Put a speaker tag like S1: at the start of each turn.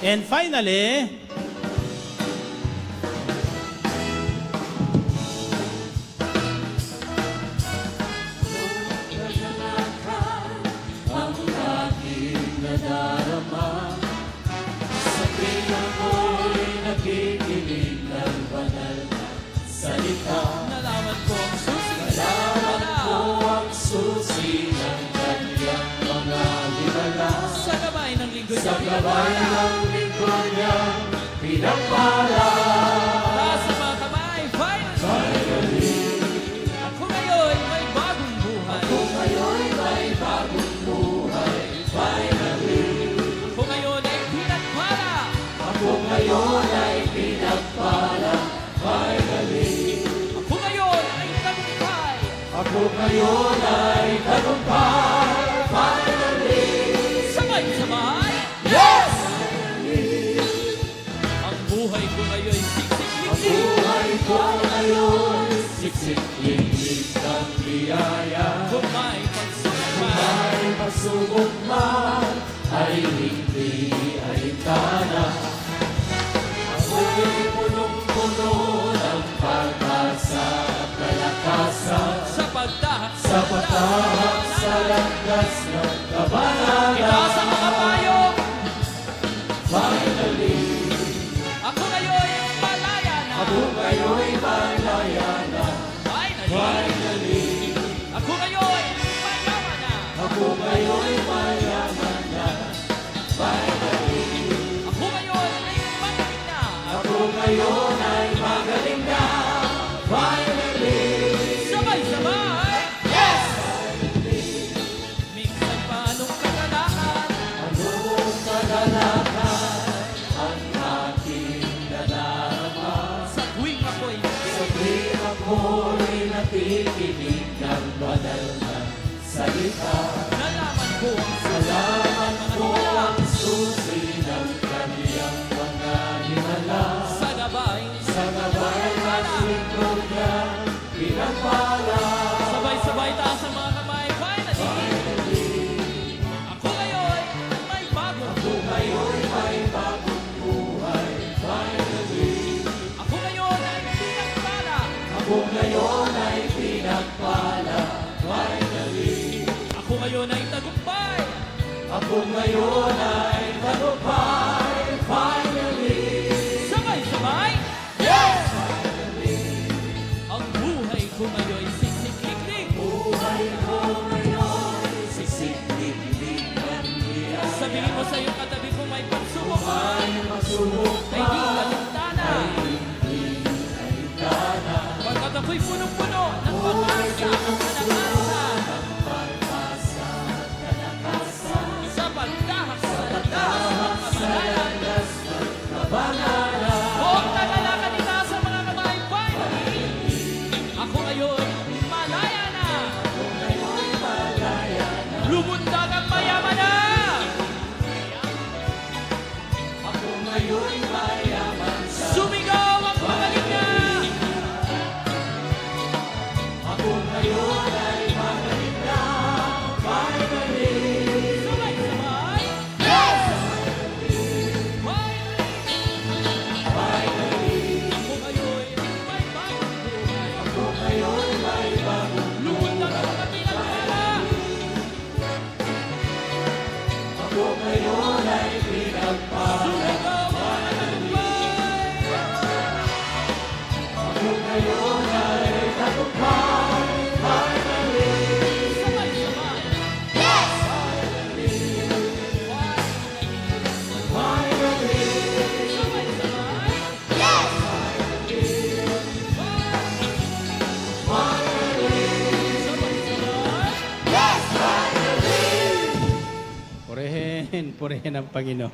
S1: And finally,
S2: ang aking nadarama. Sa tuwing ako'y nakikinig ng banal na salita.
S3: Nalaman ko ang susi.
S2: Nalaman ko ang susi ng kanyang mga himala.
S3: Sa gabay ng lingkod
S2: Sa gabay ng lingkod niya, pinagpala.
S3: Taas ang mga kamay, finally! Ako ngayon may bagong buhay.
S2: Ako ngayon may bagong buhay, finally.
S3: Ako ngayon ay pinagpala.
S2: Ako ngayon ay pinagpala, finally.
S3: Ako ngayon ay tagumpay.
S2: Ako ngayon ay tagumpay, finally.
S3: Sabay-sabay.
S2: Yes!
S3: Ang buhay ko ngayon ay
S2: Ang
S3: siksik-liksik.
S2: buhay ko ngayon, siksik-liksik ng biyaya.
S3: Kung may pagsubok man,
S2: Ay pasubok man, ay hindi alintana. Ako'y punong-puno ng pag-asa at kalakasan.
S3: sa pagtahak
S2: Sa patahak sa landas ng kabanalan.
S3: itaas ang mga payong.
S2: Finally,
S3: Ako ngayon ay malaya na.
S2: ako ngayon'y malaya na.
S3: Finally.
S2: Finally,
S3: Ako ngayon mayaman na.
S2: ako ngayon'y mayaman na. Finally,
S3: Ako ngayon ay magaling na.
S2: ako ngayon ay magaling na. Finally,
S3: Sabay-sabay.
S2: yes!
S3: Minsan pa anong kaganahan.
S2: Anong kaganahan ang aking nadarama?
S3: Sa tuwing ako'y
S2: Sa tuwing ako'y nakikinig ng banal na salita.
S3: nalaman ko ang
S2: Salamat ko ang susi ng kaniyang mga himala.
S3: sa gabay.
S2: Sa gabay ng lingkod niya, pinagpala.
S3: Sabay-sabay taas ang mga kamay. Finally. Ako ngayon may bagong
S2: Ako ngayon may bagong buhay, finally.
S3: Ako ngayon ay pinagpala.
S2: Ako ngayon ay pinagpala, finally.
S3: Ako ngayon ay tagumpay.
S2: Ako ngayon ay tagumpay, finally.
S3: Sabay-sabay.
S2: Yes!
S3: Ang buhay ko ngayon ay siksik-liklik.
S2: Buhay ko ngayon, siksik-liklik ng biyaya.
S3: Sabihin mo sa iyong katabi kung may pagsubok man,
S2: May masubok
S3: ay di
S2: man,
S3: alintana.
S2: hindi alintana.
S3: Pagkat ako'y punong-puno ng pag-asa at
S2: Pag-asa at kalakasan,
S3: sa pagtahak sa landas
S2: sa landas ng kabanalan.
S3: Huwag nagalakan nila sa mga kamay. Finally, ako ngayon malaya na.
S2: Ako ngayon malaya na.
S3: Lumundag ang mayaman na.
S2: Ako ngayon mayaman sa.
S3: Sumigaw ang magaling na.
S2: Ako ngayon ay magaling na. Finally.
S3: Sabay-sabay.
S2: Yes!
S3: Finally, ako ngayon may bagong buhay.
S2: Ako ngayon may bagong.
S3: Lumundag ang mga pinagpala.
S2: Ako ngayon ay pinagpala.
S3: Sumigaw ang nagtagumpay.
S2: Ako ngayon ay tagumpay. Finally.
S3: Sabay-sabay.
S2: Yes!
S3: Finally.
S2: Finally.
S3: Sabay-sabay.
S2: Yes!
S3: Sabay-sabay.
S2: Yes! Finally.
S1: purihin ang Panginoon.